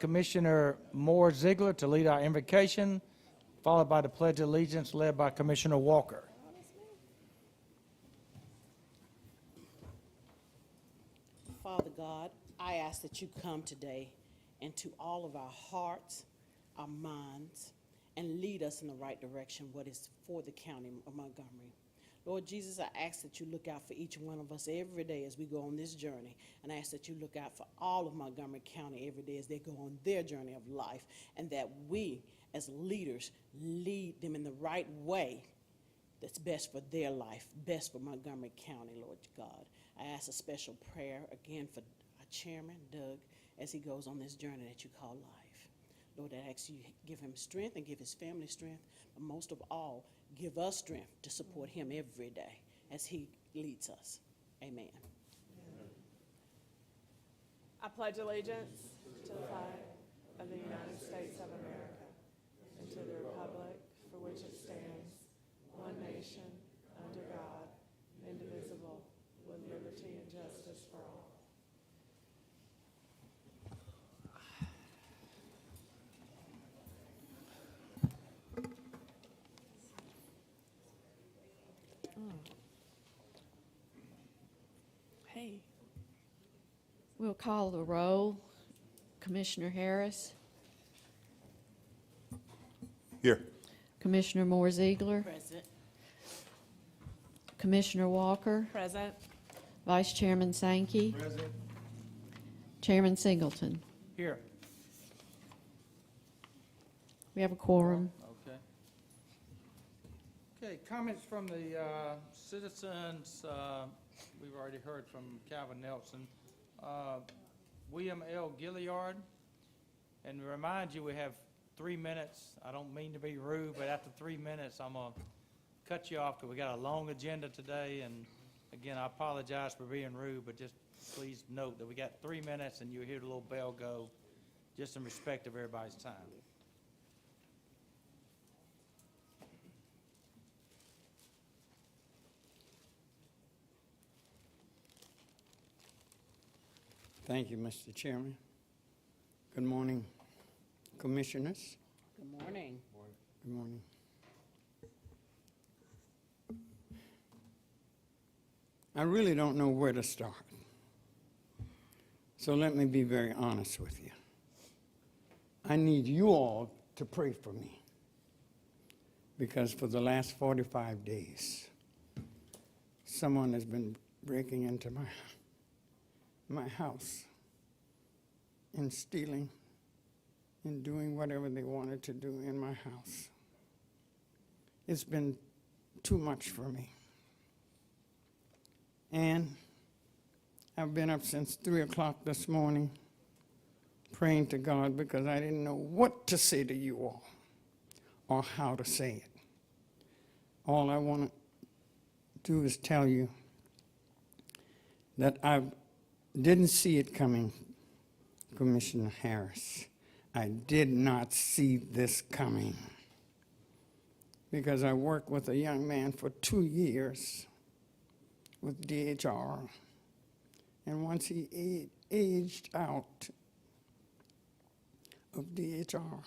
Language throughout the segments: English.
Commissioner Moore-Zeigler to lead our invocation, followed by the Pledge of Allegiance led by Commissioner Walker. Father God, I ask that you come today into all of our hearts, our minds, and lead us in the right direction, what is for the county of Montgomery. Lord Jesus, I ask that you look out for each one of us every day as we go on this journey. And I ask that you look out for all of Montgomery County every day as they go on their journey of life, and that we, as leaders, lead them in the right way that's best for their life, best for Montgomery County, Lord God. I ask a special prayer again for our chairman, Doug, as he goes on this journey that you call life. Lord, I ask you give him strength and give his family strength, but most of all, give us strength to support him every day as he leads us. Amen. I pledge allegiance to the flag of the United States of America and to the republic for which it stands, one nation, under God, indivisible, with liberty and justice for all. Hey. We'll call the roll. Commissioner Harris. Here. Commissioner Moore-Zeigler. Present. Commissioner Walker. Present. Vice Chairman Sankey. Present. Chairman Singleton. Here. We have a quorum. Okay. Okay, comments from the citizens. We've already heard from Calvin Nelson. William L. Gilliard. And to remind you, we have 3 minutes. I don't mean to be rude, but after 3 minutes, I'm going to cut you off because we got a long agenda today. And again, I apologize for being rude, but just please note that we got 3 minutes and you'll hear the little bell go, just in respect of everybody's time. Thank you, Mr. Chairman. Good morning, commissioners. Good morning. Good morning. I really don't know where to start. So let me be very honest with you. I need you all to pray for me, because for the last 45 days, someone has been breaking into my house and stealing and doing whatever they wanted to do in my house. It's been too much for me. And I've been up since 3 o'clock this morning praying to God because I didn't know what to say to you all or how to say it. All I want to do is tell you that I didn't see it coming, Commissioner Harris. I did not see this coming because I worked with a young man for 2 years with DHR, and once he aged out of DHR,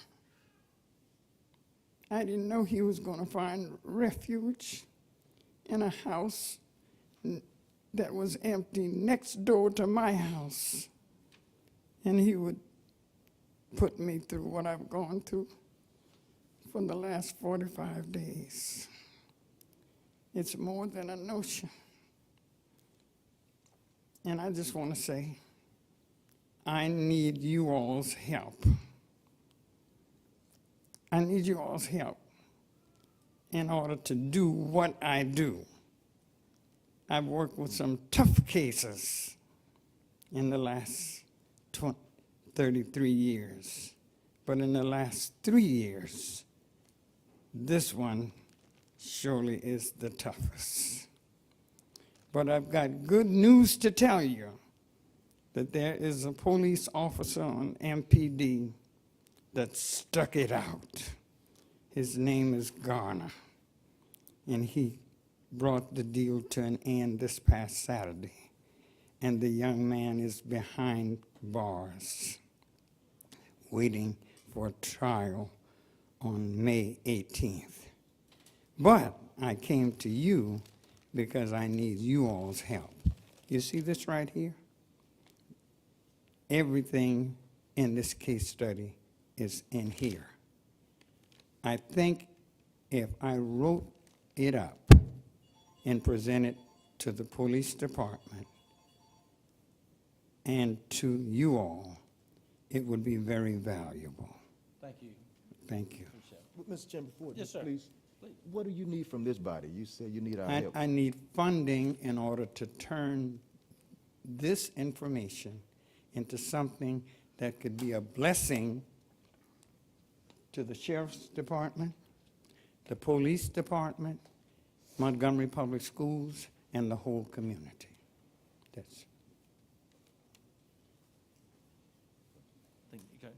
I didn't know he was going to find refuge in a house that was empty next door to my house, and he would put me through what I've gone through for the last 45 days. It's more than a notion. And I just want to say, I need you all's help. I need you all's help in order to do what I do. I've worked with some tough cases in the last 33 years. But in the last 3 years, this one surely is the toughest. But I've got good news to tell you, that there is a police officer on MPD that stuck it out. His name is Garner, and he brought the deal to an end this past Saturday, and the young man is behind bars waiting for a trial on May 18th. But I came to you because I need you all's help. You see this right here? Everything in this case study is in here. I think if I wrote it up and presented to the police department and to you all, it would be very valuable. Thank you. Thank you. Appreciate it. Well, Mr. Chairman, before Yes, this, sir. please, Please. what do you need from this body? You said you need our help. I need funding in order to turn this information into something that could be a blessing to the sheriff's department, the police department, Montgomery Public Schools, and the whole community. That's Okay.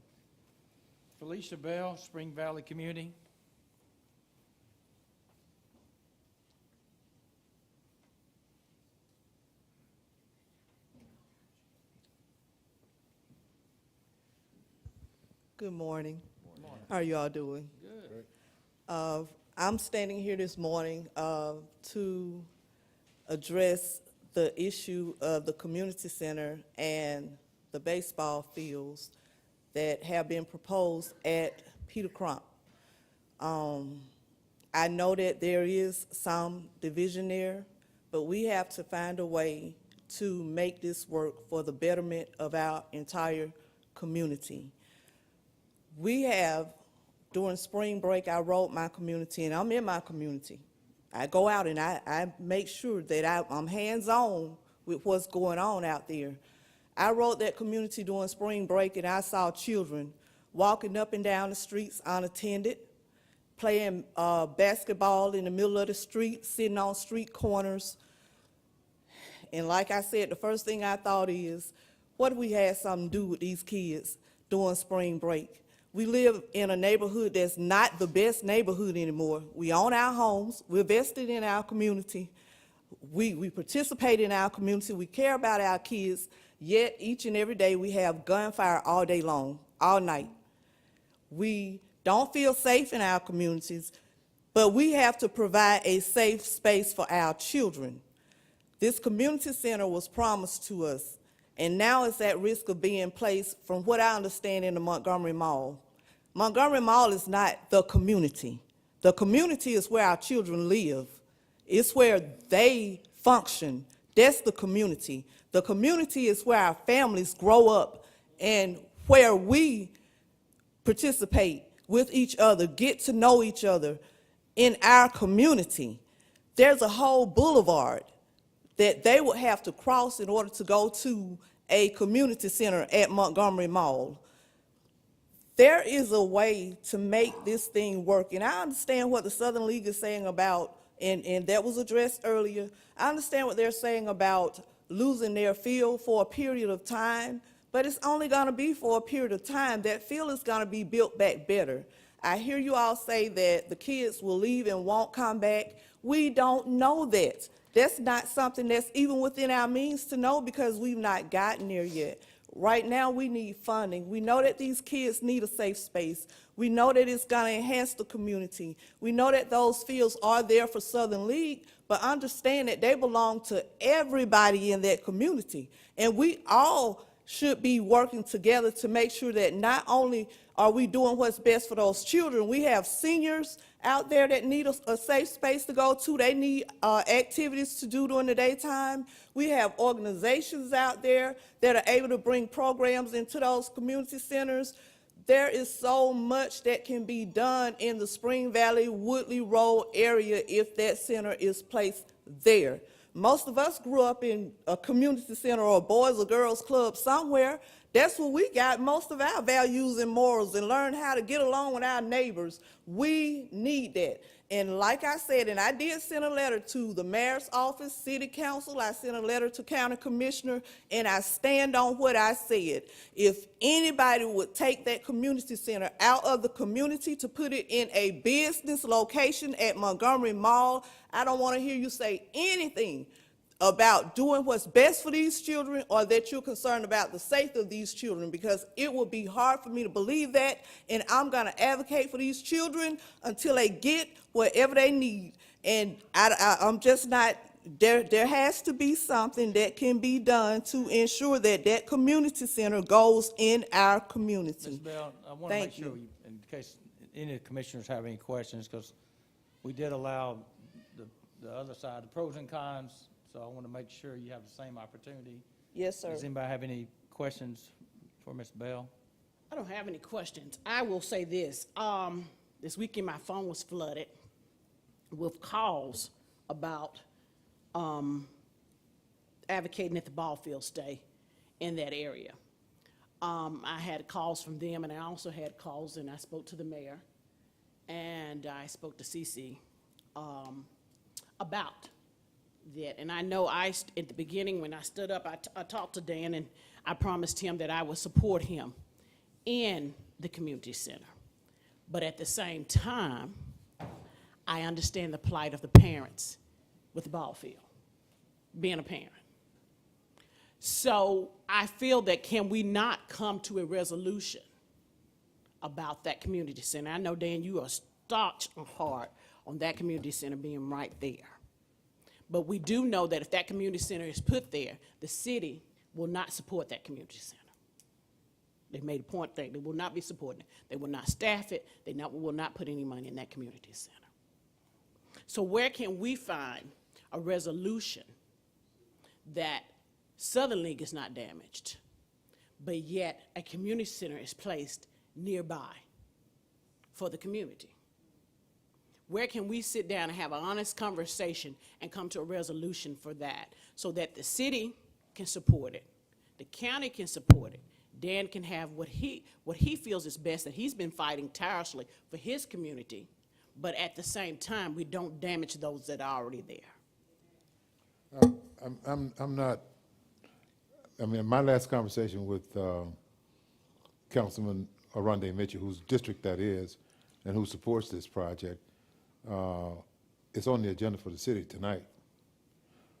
Felicia Bell, Spring Valley Community. Good morning. How are you all doing? Good. I'm standing here this morning to address the issue of the community center and the baseball fields that have been proposed at Peter Crump. I know that there is some division there, but we have to find a way to make this work for the betterment of our entire community. We have, during spring break, I rode my community, and I'm in my community. I go out and I make sure that I'm hands-on with what's going on out there. I rode that community during spring break, and I saw children walking up and down the streets unattended, playing basketball in the middle of the street, sitting on street corners. And like I said, the first thing I thought is, what if we had something to do with these kids during spring break? We live in a neighborhood that's not the best neighborhood anymore. We own our homes, we're vested in our community, we participate in our community, we care about our kids, yet each and every day we have gunfire all day long, all night. We don't feel safe in our communities, but we have to provide a safe space for our children. This community center was promised to us, and now it's at risk of being placed, from what I understand, in the Montgomery Mall. Montgomery Mall is not the community. The community is where our children live. It's where they function. That's the community. The community is where our families grow up and where we participate with each other, get to know each other in our community. There's a whole boulevard that they would have to cross in order to go to a community center at Montgomery Mall. There is a way to make this thing work, and I understand what the Southern League is saying about, and that was addressed earlier. I understand what they're saying about losing their field for a period of time, but it's only gonna be for a period of time. That field is gonna be built back better. I hear you all say that the kids will leave and won't come back. We don't know that. That's not something that's even within our means to know, because we've not gotten there yet. Right now, we need funding. We know that these kids need a safe space. We know that it's going to enhance the community. We know that those fields are there for Southern League, but understand that they belong to everybody in that community. And we all should be working together to make sure that not only are we doing what's best for those children, we have seniors out there that need a safe space to go to. They need activities to do during the daytime. We have organizations out there that are able to bring programs into those community centers. There is so much that can be done in the Spring Valley, Woodley Road area if that center is placed there. Most of us grew up in a community center or a boys or girls club somewhere. That's where we got most of our values and morals and learned how to get along with our neighbors. We need that. And like I said, and I did send a letter to the mayor's office, city council, I sent a letter to county commissioner, and I stand on what I said. If anybody would take that community center out of the community to put it in a business location at Montgomery Mall, I don't want to hear you say anything about doing what's best for these children, or that you're concerned about the safety of these children, because it will be hard for me to believe that, and I'm gonna advocate for these children until they get whatever they need. And I'm just not, there has to be something that can be done to ensure that that community center goes in our community. Ms. Bell, I want to make Thank sure, you. in case any of the commissioners have any questions, because we did allow the other side, the pros and cons, so I want to make sure you have the same opportunity. Yes, sir. Does anybody have any questions for Ms. Bell? I don't have any questions. I will say this, this weekend my phone was flooded with calls about, advocating that the ball field stay in that area. I had calls from them, and I also had calls, and I spoke to the mayor, and I spoke to CC, about that. And I know at the beginning, when I stood up, I talked to Dan, and I promised him that I would support him in the community center. But at the same time, I understand the plight of the parents with the ball field, being a parent. So I feel that, can we not come to a resolution about that community center? I know, Dan, you are staunch and hard on that community center being right there. But we do know that if that community center is put there, the city will not support that community center. They made a point that they will not be supporting it. They will not staff it. They will not put any money in that community center. So where can we find a resolution that Southern League is not damaged, but yet a community center is placed nearby for the community? Where can we sit down and have an honest conversation and come to a resolution for that, so that the city can support it, the county can support it, Dan can have what he feels is best, that he's been fighting tirelessly for his community, but at the same time, we don't damage those that are already there? I'm not, I mean, my last conversation with Councilman Aronde Mitchell, whose district that is, and who supports this project, it's on the agenda for the city tonight.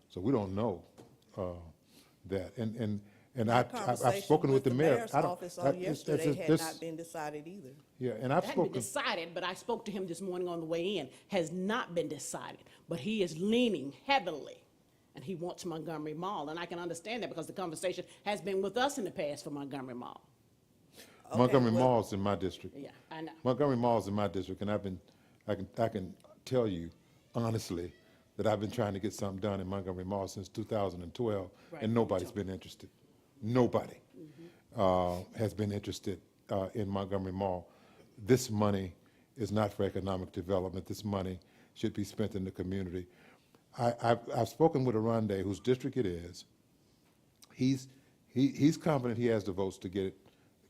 So we don't know that. And I've spoken with the mayor. Mayor's office on yesterday had not been decided either. Yeah, and I've It hadn't been spoken. decided, but I spoke to him this morning on the way in. Has not been decided, but he is leaning heavily, and he wants Montgomery Mall, and I can understand that, because the conversation has been with us in the past for Montgomery Mall. Montgomery well- Mall's in my district. Yeah, I know. Montgomery Mall's in my district, and I can tell you honestly that I've been trying to get something done in Montgomery Mall since 2012, Right. and nobody's been interested. Nobody has been interested in Montgomery Mall. This money is not for economic development. This money should be spent in the community. I've spoken with Aronde, whose district it is. He's confident he has the votes to get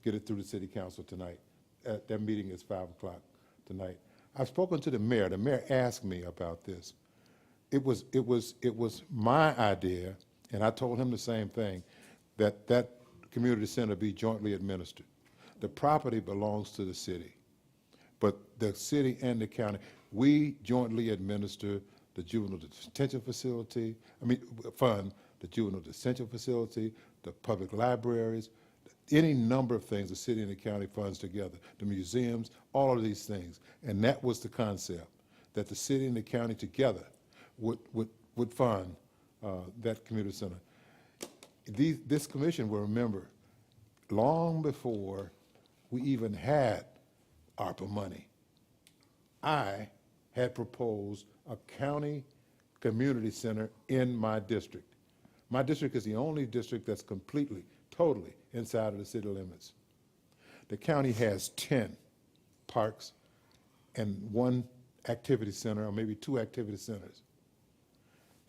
it through the city council tonight. That meeting is 5 o'clock tonight. I've spoken to the mayor. The mayor asked me about this. It was my idea, and I told him the same thing, that community center be jointly administered. The property belongs to the city, but the city and the county, we jointly administer the juvenile detention facility, fund the juvenile detention facility, the public libraries, any number of things the city and the county funds together, the museums, all of these things. And that was the concept, that the city and the county together would fund that community center. This commission will remember, long before we even had ARPA money, I had proposed a county community center in my district. My district is the only district that's completely, totally inside of the city limits. The county has 10 parks and 1 activity center, or maybe 2 activity centers.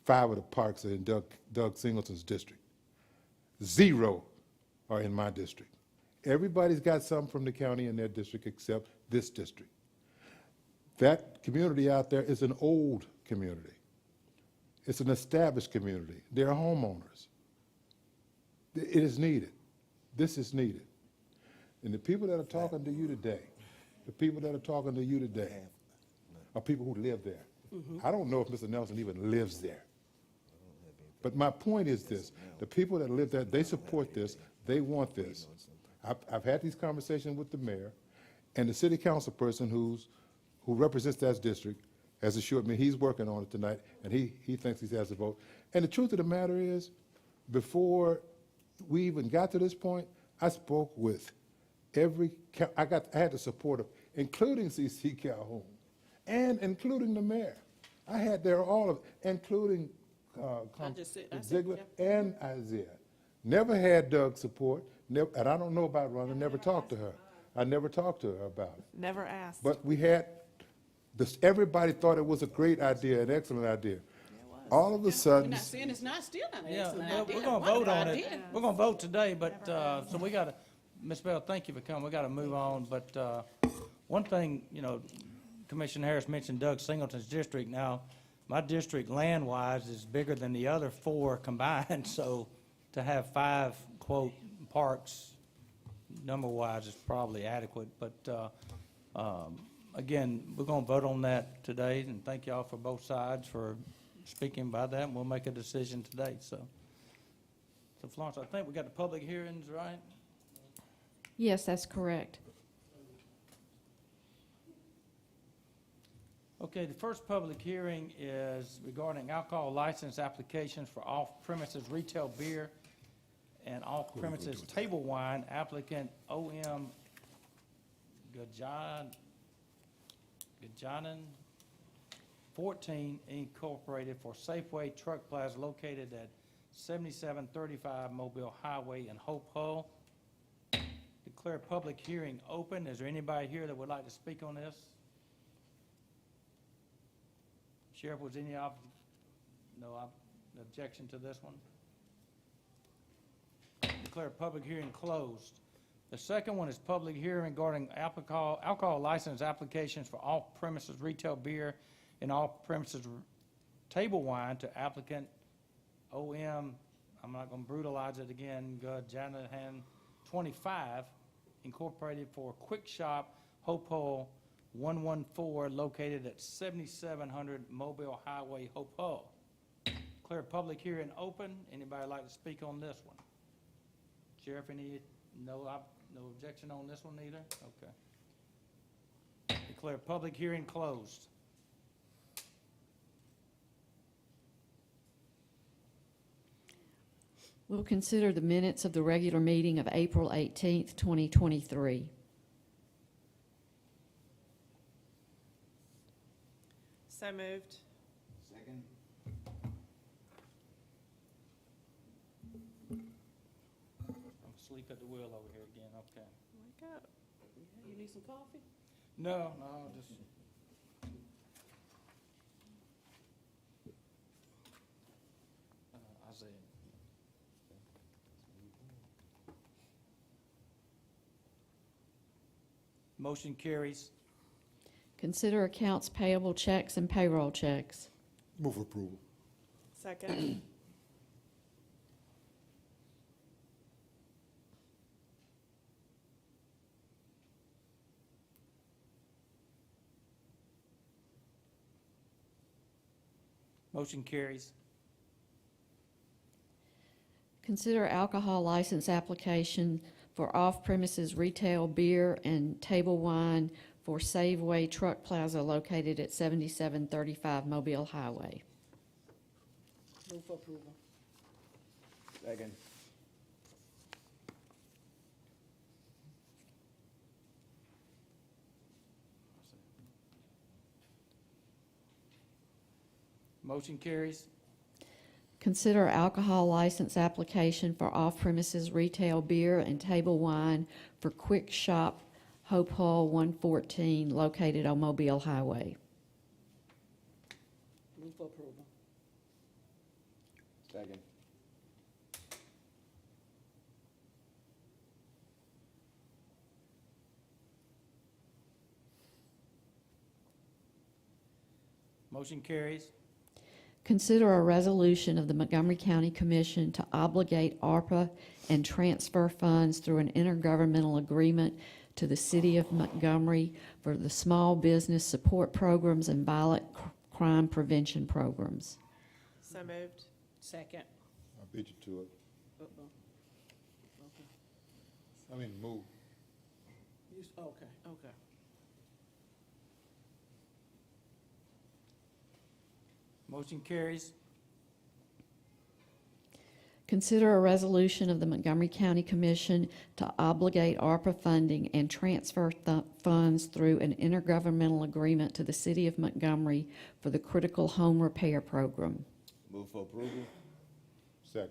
5 of the parks are in Doug Singleton's district. 0 are in my district. Everybody's got something from the county in their district except this district. That community out there is an old community. It's an established community. They're homeowners. It is needed. This is needed. And the people that are talking to you today, are people who live there. I don't know if Mr. Nelson even lives there. But my point is this, the people that live there, they support this, they want this. I've had these conversations with the mayor, and the city council person who represents that district has assured me he's working on it tonight, and he thinks he has a vote. And the truth of the matter is, before we even got to this point, I spoke with I had the support of, including C.C. Calhoun, and including the mayor. I had there all of, including Ziegler and Isaiah. Never had Doug's support, and I don't know about Rhonda, never talked to her. I never talked to her about it. Never asked. But we had, everybody thought it was a great idea, an excellent idea. All of a We're sudden, not saying it's not still not an Yeah, excellent we're idea. gonna Wonderful vote on it. idea. We're gonna vote today, but, so we gotta, Ms. Bell, thank you for coming. We gotta move on, but, one thing, you know, Commissioner Harris mentioned Doug Singleton's district. Now, my district land-wise is bigger than the other 4 combined, so to have 5, quote, parks, number-wise, is probably adequate. But, again, we're gonna vote on that today, and thank y'all for both sides for speaking about that, and we'll make a decision today, so. So Florence, I think we got the public hearings, right? Yes, that's correct. Okay, the first public hearing is regarding alcohol license applications for off-premises retail beer and off-premises table wine. Applicant O.M. Gajanan 14 Incorporated for Safeway Truck Plaza located at 7735 Mobile Highway in Hope Hull. Declare public hearing open. Is there anybody here that would like to speak on this? Sheriff, was any objection to this one? Declare public hearing closed. The second one is public hearing regarding alcohol license applications for off-premises retail beer and off-premises table wine to applicant O.M., I'm not going to brutalize it again, Janahan 25, Incorporated for Quick Shop, Hope Hull 114, located at 7700 Mobile Highway, Hope Hull. Declare public hearing open. Anybody like to speak on this one? Sheriff, no objection on this one either? Okay. Declare public hearing closed. We'll consider the minutes of the regular meeting of April 18th, 2023. So moved. Second. I'm asleep at the wheel over here again, okay. Wake up. You need some coffee? No, just. Isaiah. Motion carries. Consider accounts payable checks and payroll checks. move approval. Second. Motion carries. Consider alcohol license application for off-premises retail beer and table wine for Safeway Truck Plaza located at 7735 Mobile Highway. Move for approval. Second. Motion carries. Consider alcohol license application for off-premises retail beer and table wine for Quick Shop Hope Hull 114 located on Mobile Highway. Move for approval. Second. Motion carries. Consider a resolution of the Montgomery County Commission to obligate ARPA and transfer funds through an intergovernmental agreement to the City of Montgomery for the small business support programs and violent crime prevention programs. So moved. Second. beat you to it. Uh-oh. Okay. I mean, move. Okay, okay. Motion carries. Consider a resolution of the Montgomery County Commission to obligate ARPA funding and transfer funds through an intergovernmental agreement to the City of Montgomery for the Critical Home Repair Program. Move for approval. Second.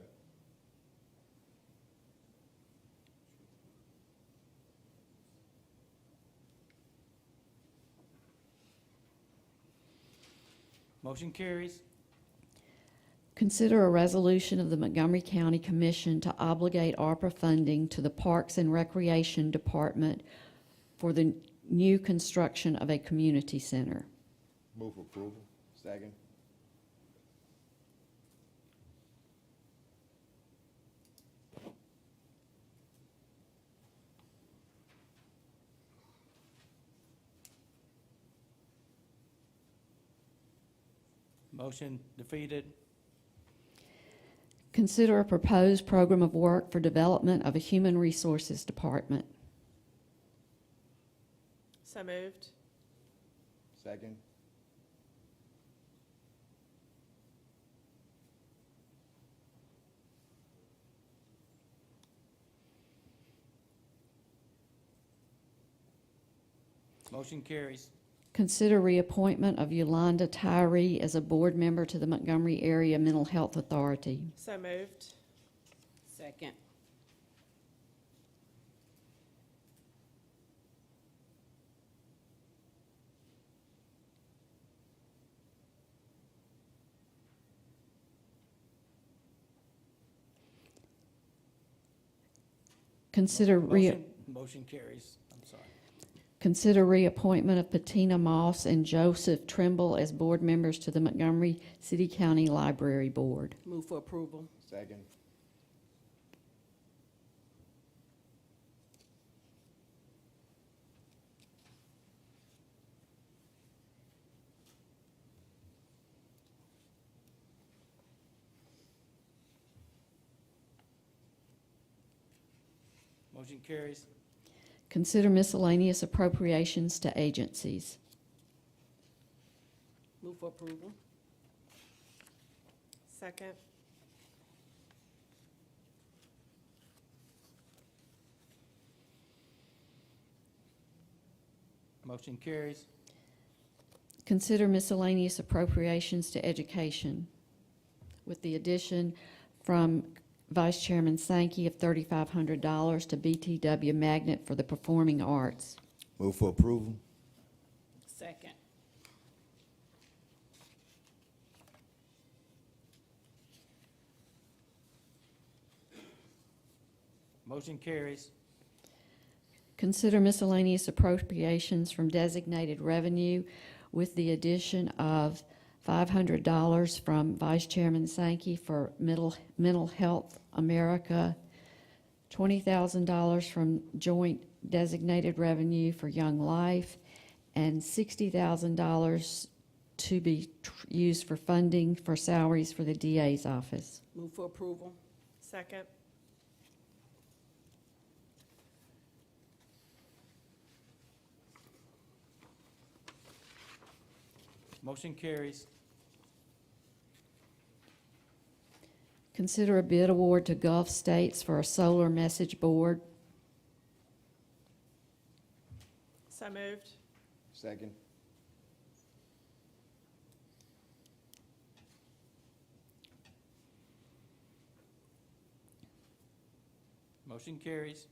Motion carries. Consider a resolution of the Montgomery County Commission to obligate ARPA funding to the Parks and Recreation Department for the new construction of a community center. Move for approval. Second. Motion defeated. Consider a proposed program of work for development of a human resources department. So moved. Second. Motion carries. Consider reappointment of Yolanda Tyree as a board member to the Montgomery Area Mental Health Authority. So moved. Second. Consider Motion carries. I'm sorry. Consider reappointment of Patina Moss and Joseph Trimble as board members to the Montgomery City County Library Board. Move for approval. Second. Motion carries. Consider miscellaneous appropriations to agencies. Move for approval. Second. Motion carries. Consider miscellaneous appropriations to education, with the addition from Vice Chairman Sankey of $3,500 to BTW Magnet for the Performing Arts. Move for approval. Second. Motion carries. Consider miscellaneous appropriations from designated revenue with the addition of $500 from Vice Chairman Sankey for Mental Health America, $20,000 from joint designated revenue for Young Life, and $60,000 to be used for funding for salaries for the DA's office. Move for approval. Second. Motion carries. Consider a bid award to Gulf States for a solar message board. So moved. Second. Motion carries.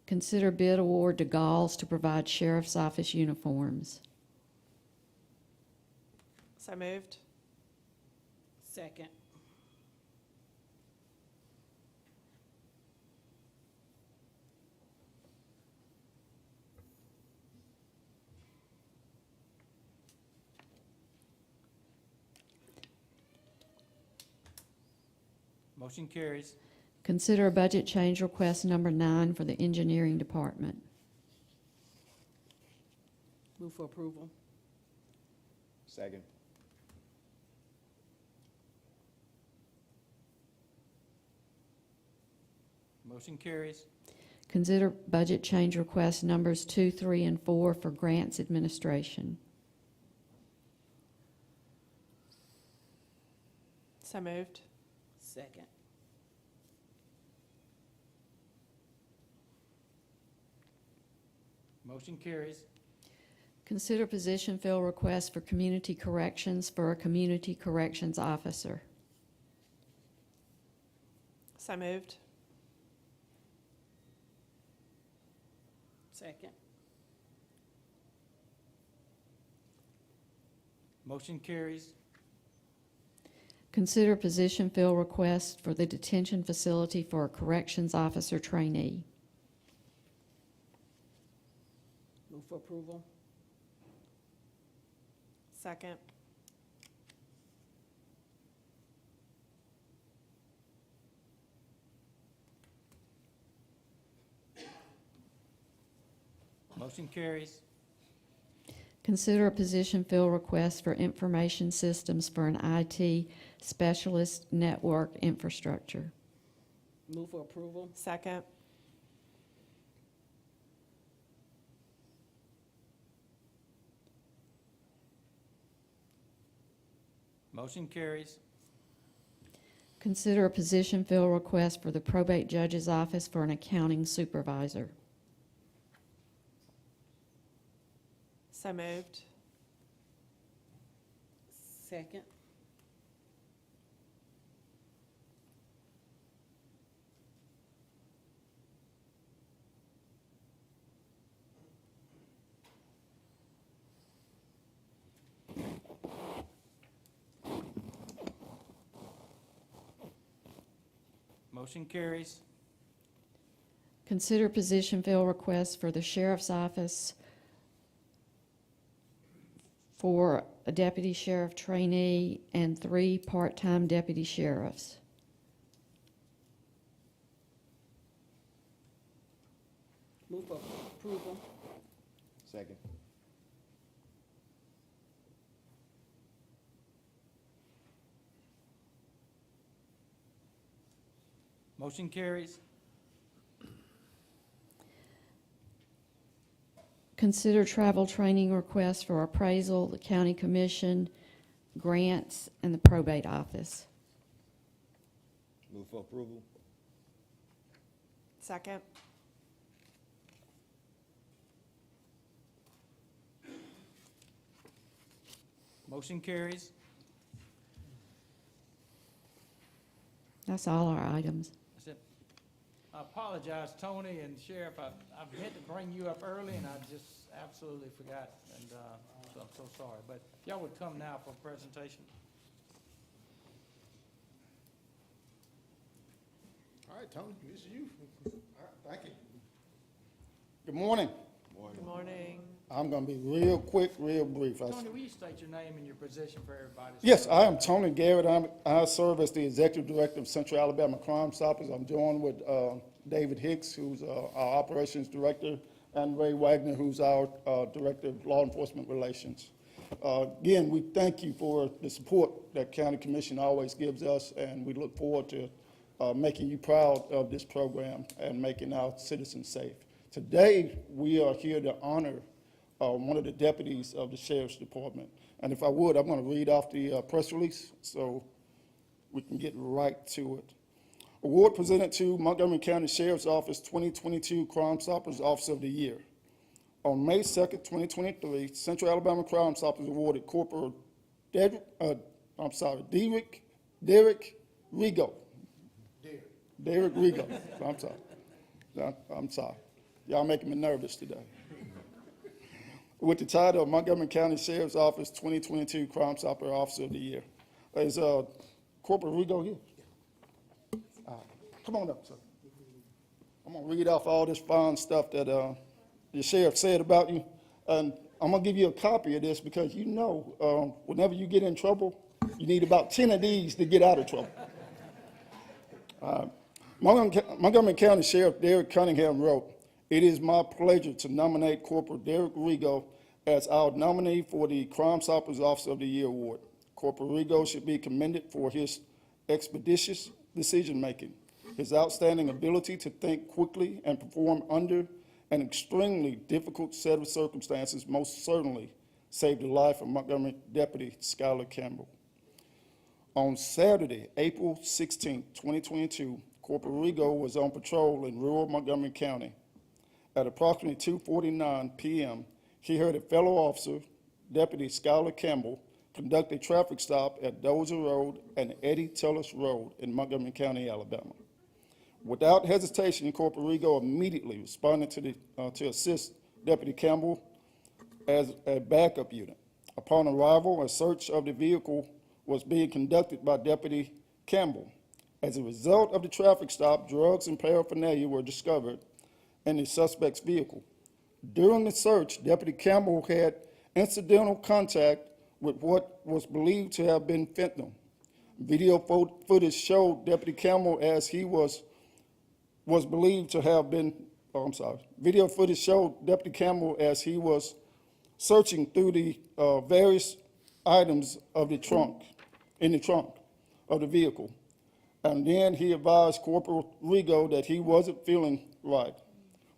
Consider bid award to Galls to provide sheriff's office uniforms. So moved. Second. Motion carries. Consider a budget change request number 9 for the engineering department. Move for approval. Second. Motion carries. Consider budget change request numbers 2, 3, and 4 for grants administration. So moved. Second. Motion carries. Consider position fill request for community corrections for a community corrections officer. So moved. Second. Motion carries. Consider position fill request for the detention facility for a corrections officer trainee. Move for approval. Second. Motion carries. Consider a position fill request for information systems for an IT specialist network infrastructure. Move for approval. Second. Motion carries. Consider a position fill request for the probate judge's office for an accounting supervisor. So moved. Second. Motion carries. Consider position fill request for the sheriff's office for a deputy sheriff trainee and 3 part-time deputy sheriffs. Move for approval. Second. Motion carries. Consider travel training requests for appraisal, the county commission, grants, and the probate office. Move for approval. Second. Motion carries. That's all our items. That's it. I apologize, Tony and Sheriff, I've had to bring you up early, and I just absolutely forgot, and so I'm so sorry. But y'all would come now for a presentation. All right, Tony, this is you. All right, thank you. Good morning. Good morning. I'm going to be real quick, real brief. Tony, will you state your name and your position for everybody? Yes, I am Tony Garrett. I serve as the Executive Director of Central Alabama Crime Stoppers. I'm joined with David Hicks, who's our Operations Director, and Ray Wagner, who's our Director of Law Enforcement Relations. Again, we thank you for the support that County Commission always gives us, and we look forward to making you proud of this program and making our citizens safe. Today, we are here to honor one of the deputies of the Sheriff's Department. And if I would, I'm going to read off the press release so we can get right to it. Award presented to Montgomery County Sheriff's Office 2022 Crime Stoppers Officer of the Year. On May 2nd, 2023, Central Alabama Crime Stoppers awarded Corporal Derek Rigo. Derek Rigo. I'm sorry. Y'all making me nervous today. With the title of Montgomery County Sheriff's Office 2022 Crime Stopper Officer of the Year. Is Corporal Rigo here? Come on up, sir. I'm going to read off all this fine stuff that the sheriff said about you. And I'm going to give you a copy of this because you know whenever you get in trouble, you need about 10 of these to get out of trouble. Montgomery County Sheriff Derek Cunningham wrote, "It is my pleasure to nominate Corporal Derek Rigo as our nominee for the Crime Stoppers Officer of the Year Award. Corporal Rigo should be commended for his expeditious decision-making, His outstanding ability to think quickly and perform under an extremely difficult set of circumstances most certainly saved the life of Montgomery Deputy Skylar Campbell. On Saturday, April 16, 2022, Corporal Rigo was on patrol in rural Montgomery County. At approximately 2:49 p.m., he heard a fellow officer, Deputy Skylar Campbell, conduct a traffic stop at Dozer Road and Eddie Tullis Road in Montgomery County, Alabama. Without hesitation, Corporal Rigo immediately responded to assist Deputy Campbell as a backup unit. Upon arrival, a search of the vehicle was being conducted by Deputy Campbell. As a result of the traffic stop, drugs and paraphernalia were discovered in the suspect's vehicle. During the search, Deputy Campbell had incidental contact with what was believed to have been fentanyl. Video footage showed Deputy Campbell as he was believed to have been, video footage showed Deputy Campbell as he was searching through the various items of the trunk, in the trunk of the vehicle. And then he advised Corporal Rigo that he wasn't feeling right.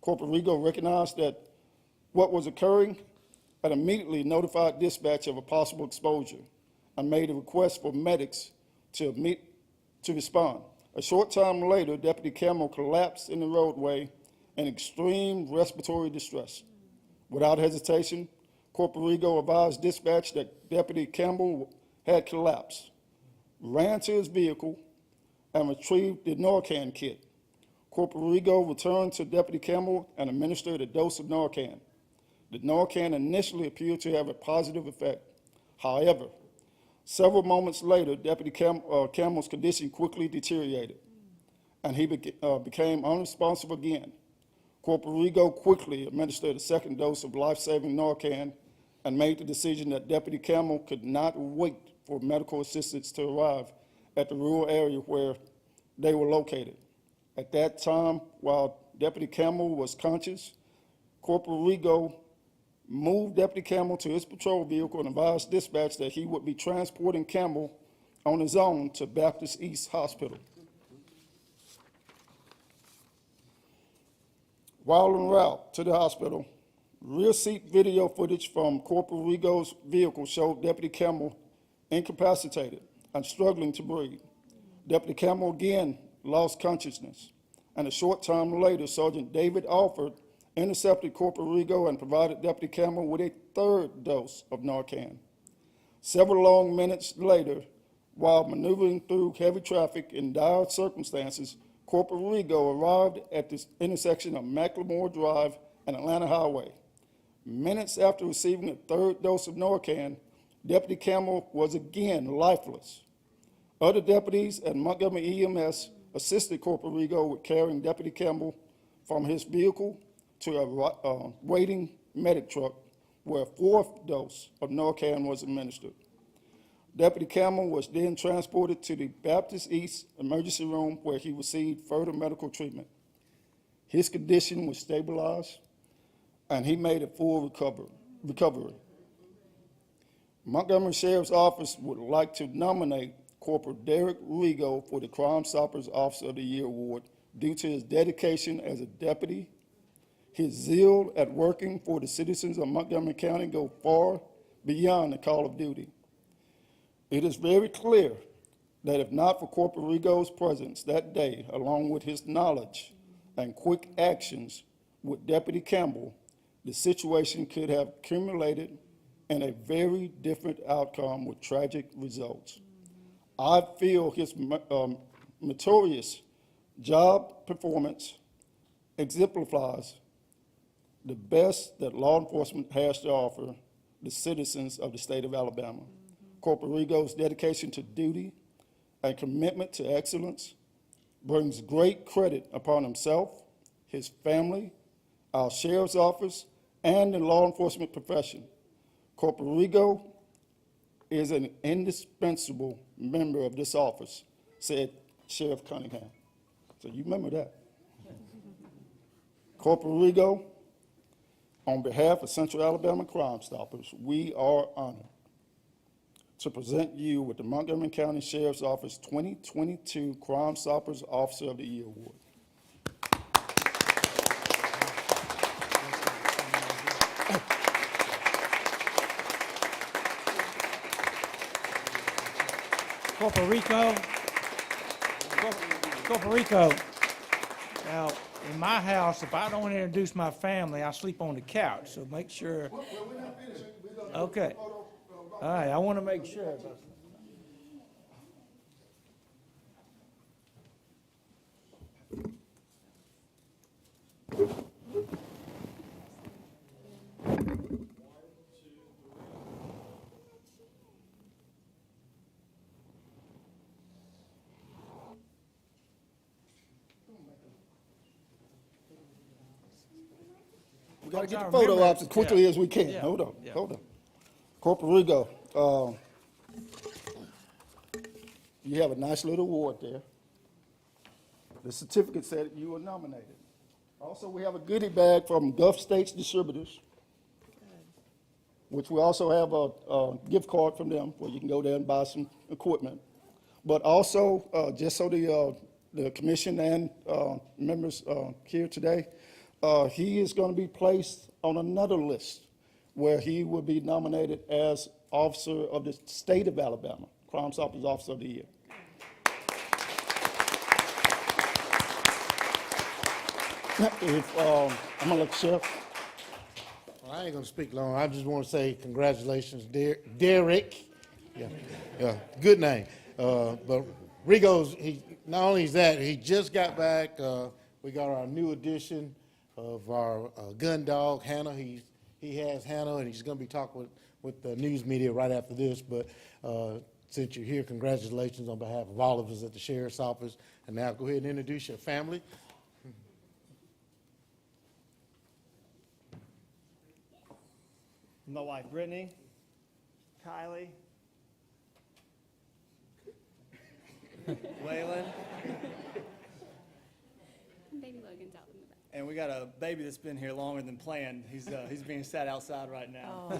Corporal Rigo recognized that what was occurring and immediately notified dispatch of a possible exposure and made a request for medics to respond. A short time later, Deputy Campbell collapsed in the roadway in extreme respiratory distress. Without hesitation, Corporal Rigo advised dispatch that Deputy Campbell had collapsed, ran to his vehicle, and retrieved the Narcan kit. Corporal Rigo returned to Deputy Campbell and administered a dose of Narcan. The Narcan initially appeared to have a positive effect. However, several moments later, Deputy Campbell's condition quickly deteriorated, and he became unresponsive again. Corporal Rigo quickly administered a second dose of life-saving Narcan and made the decision that Deputy Campbell could not wait for medical assistance to arrive at the rural area where they were located. At that time, while Deputy Campbell was conscious, Corporal Rigo moved Deputy Campbell to his patrol vehicle and advised dispatch that he would be transporting Campbell on his own to Baptist East Hospital. While en route to the hospital, rear seat video footage from Corporal Rigo's vehicle showed Deputy Campbell incapacitated and struggling to breathe. Deputy Campbell again lost consciousness, and a short time later, Sergeant David Alford intercepted Corporal Rigo and provided Deputy Campbell with a third dose of Narcan. Several long minutes later, while maneuvering through heavy traffic in dire circumstances, Corporal Rigo arrived at the intersection of McLemore Drive and Atlanta Highway. Minutes after receiving a third dose of Narcan, Deputy Campbell was again lifeless. Other deputies at Montgomery EMS assisted Corporal Rigo with carrying Deputy Campbell from his vehicle to a waiting medic truck where a fourth dose of Narcan was administered. Deputy Campbell was then transported to the Baptist East emergency room where he received further medical treatment. His condition was stabilized and he made a full recovery. Montgomery Sheriff's Office would like to nominate Corporal Derek Rigo for the Crime Stoppers Officer of the Year Award due to his dedication as a deputy. His zeal at working for the citizens of Montgomery County go far beyond the call of duty. It is very clear that if not for Corporal Rigo's presence that day, along with his knowledge and quick actions with Deputy Campbell, the situation could have accumulated in a very different outcome with tragic results. I feel his meritorious job performance exemplifies the best that law enforcement has to offer the citizens of the state of Alabama. Corporal Rigo's dedication to duty and commitment to excellence brings great credit upon himself, his family, our sheriff's office, and the law enforcement profession. Corporal Rigo is an indispensable member of this office, said Sheriff Cunningham. So you remember that. Corporal Rigo, on behalf of Central Alabama Crime Stoppers, we are honored to present you with the Montgomery County Sheriff's Office 2022 Crime Stoppers Officer of the Year Award. Corporal Rico, now, in my house, if I don't introduce my family, I sleep on the couch, so make sure. Okay. All right, I want to make sure. We gotta get the I photo remember- ops as quickly yeah. as we can. Yeah. Hold on, Yeah. hold on. Corporal Rigo, you have a nice little award there. The certificate said you were nominated. Also, we have a goodie bag from Gulf States Distributors, which we also have a gift card from them where you can go there and buy some equipment. But also, just so the commission and members here today, he is going to be placed on another list where he will be nominated as Officer of the State of Alabama, Crime Stoppers Officer of the Year. I'm gonna let the sheriff. Well, I ain't gonna speak long. I just want to say congratulations, Derek. Yeah, good name. But Rigo's, not only is that, he just got back. We got our new addition of our gun dog, Hannah. He has Hannah, and he's gonna be talking with the news media right after this. But since you're here, congratulations on behalf of all of us at the Sheriff's Office. And now go ahead and introduce your family. My wife, Brittany, Kylie, Waylon, Baby Logan's out in the back. and we got a baby that's been here longer than planned. He's being sat outside right now.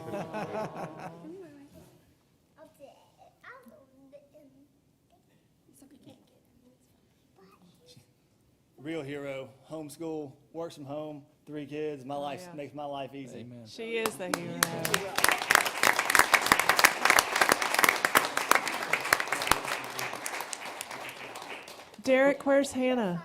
Real hero, homeschool, works from home, 3 kids. My life yeah. makes my life easy. Amen. She is the hero. Derek, where's Hannah?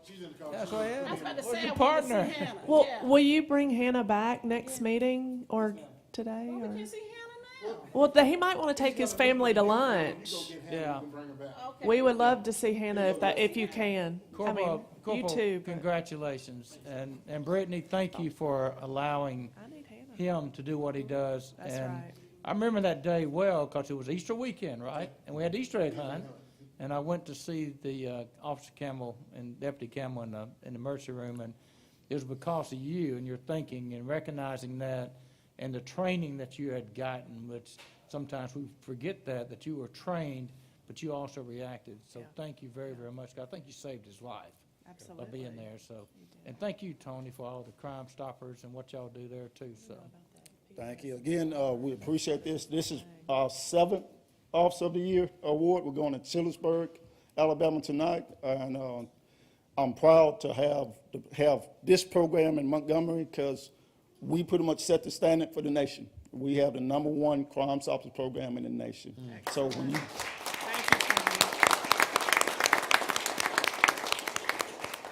She's in the car. That's what I I was about to Where's say, your I want to see partner? Hannah. Well, Yeah. will you bring Hannah back next meeting or today? We Or? can see Hannah now. Well, he might want to take his family to lunch. Yeah. Okay. We would love to see Hannah if you can. I mean, you Corporal, too. But congratulations. And Brittany, thank you for allowing I need Hannah. him to do what he does. That's And right. I remember that day well because it was Easter weekend, right? And we had Easter egg hunt. And I went to see the Officer Campbell and Deputy Campbell in the emergency room. And it was because of you and your thinking and recognizing that and the training that you had gotten, which sometimes we forget that you were trained, but you also reacted. So Yeah. thank you very, very much. I think you saved his life by Absolutely. being there. So, and thank you, Tony, for all the Crime Stoppers and what y'all do there too. So, Thank you. Again, we appreciate this. This is our 7th Officer of the Year award. We're going to Chillersburg, Alabama tonight, and I'm proud to have this program in Montgomery because we pretty much set the standard for the nation. We have the #1 Crime Stoppers program in the nation. So when you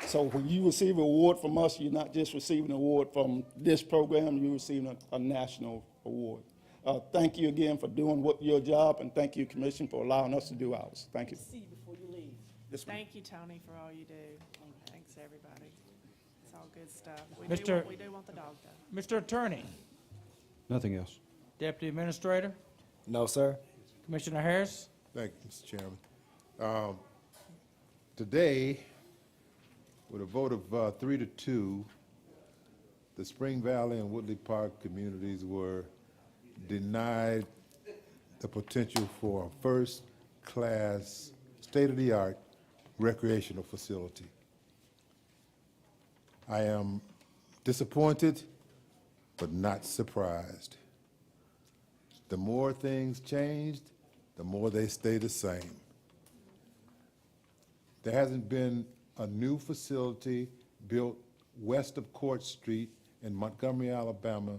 So when you receive an award from us, you're not just receiving an award from this program, you're receiving a national award. Thank you again for doing your job, and thank you, Commission, for allowing us to do ours. Thank you. See before you leave. Yes, ma'am. Thank you, Tony, for all you do. Thanks, everybody. It's all good stuff. We Mr. do want the dog, though. Mr. Attorney, Nothing else. Deputy Administrator, No, sir. Commissioner Harris. Thank you, Mr. Chairman. Today, with a vote of 3-2, the Spring Valley and Woodley Park communities were denied the potential for a first-class, state-of-the-art recreational facility. I am disappointed, but not surprised. The more things changed, the more they stay the same. There hasn't been a new facility built west of Court Street in Montgomery, Alabama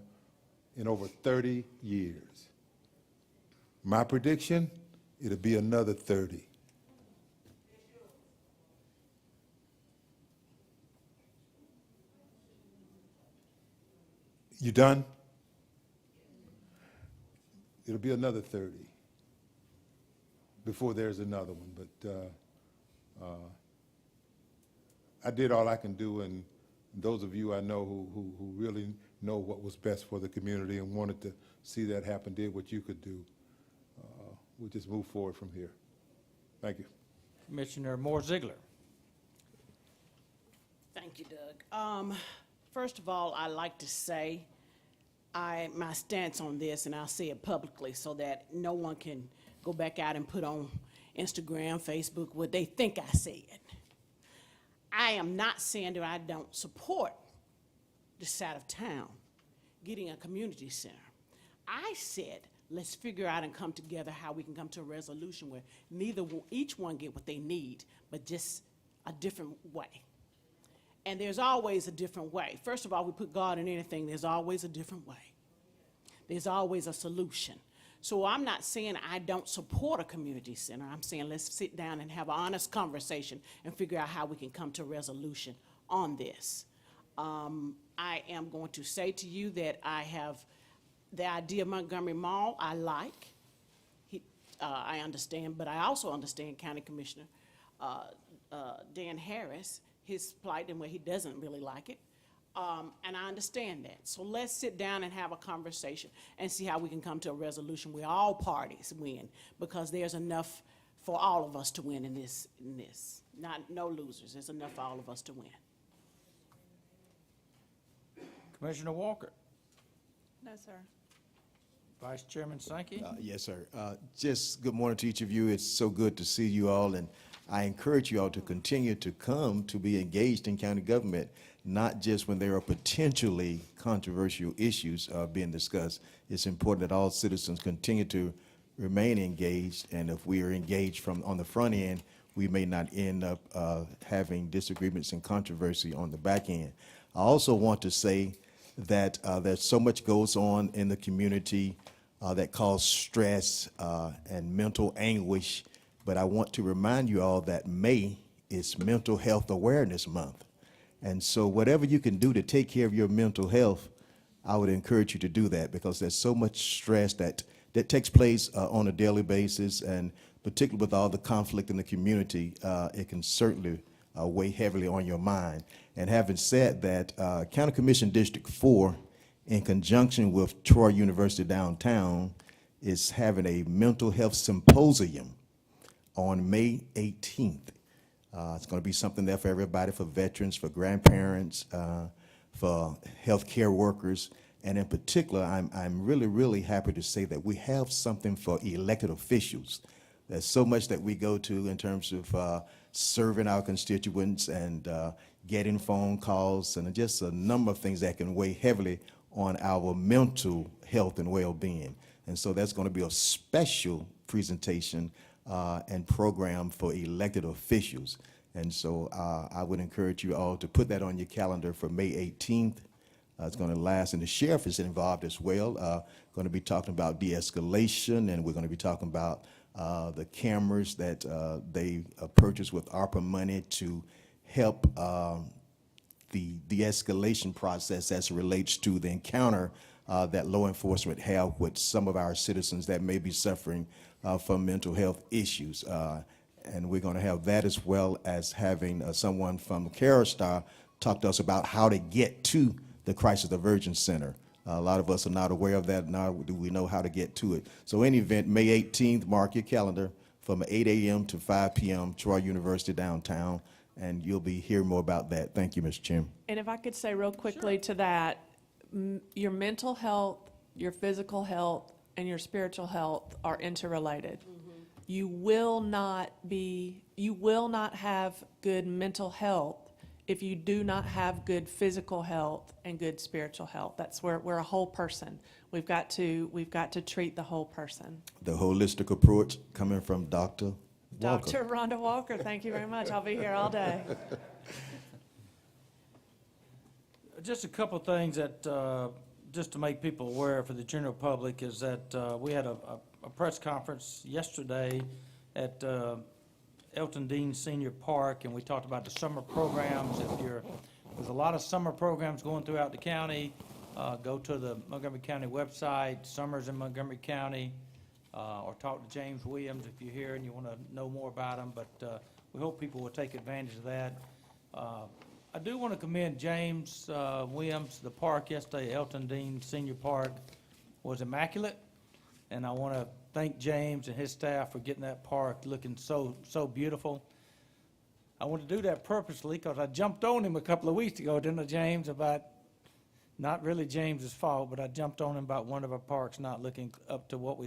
in over 30 years. My prediction, it'll be another 30. You done? It'll be another 30 before there's another one, but I did all I can do, and those of you I know who really know what was best for the community and wanted to see that happen did what you could do. We'll just move forward from here. Thank you. Commissioner Moore-Zeigler. Thank you, Doug. First of all, I'd like to say my stance on this, and I'll say it publicly so that no one can go back out and put on Instagram, Facebook, what they think I said. I am not saying that I don't support this side of town getting a community center. I said, let's figure out and come together how we can come to a resolution where each one get what they need, but just a different way. And there's always a different way. First of all, we put God in anything, there's always a different way. There's always a solution. So I'm not saying I don't support a community center. I'm saying let's sit down and have an honest conversation and figure out how we can come to a resolution on this. I am going to say to you that I have the idea of Montgomery Mall I like. I understand, but I also understand County Commissioner Dan Harris, his plight and where he doesn't really like it. And I understand that. So let's sit down and have a conversation and see how we can come to a resolution where all parties win, because there's enough for all of us to win in this. No losers. There's enough for all of us to win. Commissioner Walker. No, sir. Vice Chairman Sankey. Yes, sir. Just good morning to each of you. It's so good to see you all, and I encourage you all to continue to come to be engaged in county government, not just when there are potentially controversial issues being discussed. It's important that all citizens continue to remain engaged, and if we are engaged on the front end, we may not end up having disagreements and controversy on the back end. I also want to say that there's so much goes on in the community that causes stress and mental anguish, but I want to remind you all that May is Mental Health Awareness Month. And so whatever you can do to take care of your mental health, I would encourage you to do that, because there's so much stress that takes place on a daily basis, and particularly with all the conflict in the community, it can certainly weigh heavily on your mind. And having said that, County Commission District 4, in conjunction with Troy University downtown, is having a mental health symposium on May 18th. It's going to be something there for everybody, for veterans, for grandparents, for healthcare workers, and in particular, I'm really, really happy to say that we have something for elected officials. There's so much that we go to in terms of serving our constituents and getting phone calls and just a number of things that can weigh heavily on our mental health and well-being. And so that's going to be a special presentation and program for elected officials. And so I would encourage you all to put that on your calendar for May 18th. It's going to last, and the sheriff is involved as well. Going to be talking about de-escalation, and we're going to be talking about the cameras that they purchased with ARPA money to help the de-escalation process as it relates to the encounter that law enforcement have with some of our citizens that may be suffering from mental health issues. And we're going to have that, as well as having someone from CareStar talk to us about how to get to the Crisis Diversion Center. A lot of us are not aware of that, nor do we know how to get to it. So in any event, May 18th, mark your calendar, from 8 a.m. to 5 p.m., Troy University downtown, and you'll be hearing more about that. Thank you, Mr. Chairman. And if I could say real quickly to that, your mental health, your physical health, and your spiritual health are interrelated. You will not have good mental health if you do not have good physical health and good spiritual health. That's where we're a whole person. We've got to treat the whole person. The holistic approach coming from Dr. Walker. Dr. Rhonda Walker, thank you very much. I'll be here all day. Just a couple things that, just to make people aware for the general public, is that we had a press conference yesterday at Elton Dean Senior Park, and we talked about the summer programs. There's a lot of summer programs going throughout the county. Go to the Montgomery County website, Summers in Montgomery County, or talk to James Williams if you're here and you want to know more about them. But we hope people will take advantage of that. I do want to commend James Williams. The park yesterday, Elton Dean Senior Park, was immaculate, and I want to thank James and his staff for getting that park looking so beautiful. I want to do that purposely because I jumped on him a couple of weeks ago, didn't I, James, about, not really James's fault, but I jumped on him about one of our parks not looking up to what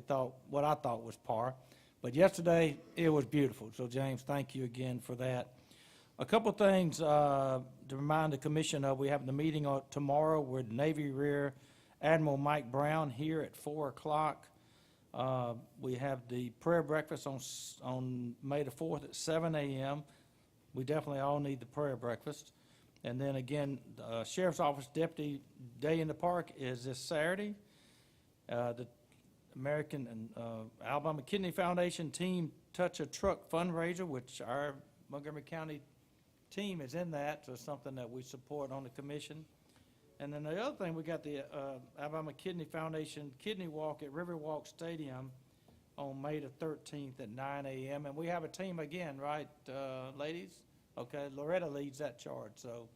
I thought was par. But yesterday, it was beautiful. So James, thank you again for that. A couple things to remind the commission of. We have the meeting tomorrow with Navy Rear Admiral Mike Brown here at 4 o'clock. We have the prayer breakfast on May the 4th at 7 a.m. We definitely all need the prayer breakfast. And then again, the Sheriff's Office Deputy Day in the Park is this Saturday. The American and Alabama Kidney Foundation Team Touch a Truck fundraiser, which our Montgomery County team is in that, so it's something that we support on the commission. And then the other thing, we got the Alabama Kidney Foundation Kidney Walk at Riverwalk Stadium on May the 13th at 9 a.m. And we have a team again, right, ladies? Okay, Loretta leads that charge. So,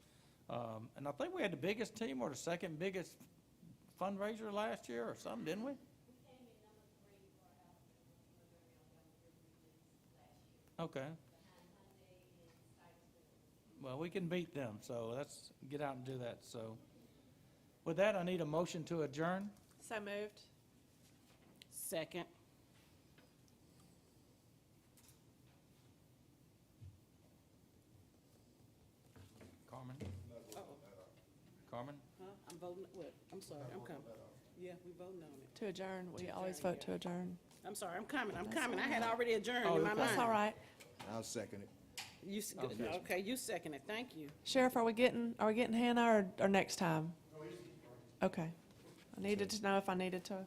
and I think we had the biggest team or the second biggest fundraiser last year or something, didn't we? Okay. Well, we can beat them, so let's get out and do that. So with that, I need a motion to adjourn. So moved. Second. Carmen? Carmen? Huh? I'm voting, what? I'm sorry, I'm coming. Yeah, we voting on it. To adjourn. We always vote to adjourn. I'm sorry, I'm coming. I had already adjourned Oh, in my okay. mind. That's all right. I'll second it. Okay, you second it, thank you. Sheriff, are we getting Hannah or next time? Okay. I needed to know if I needed to.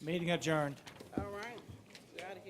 Meeting adjourned. All right.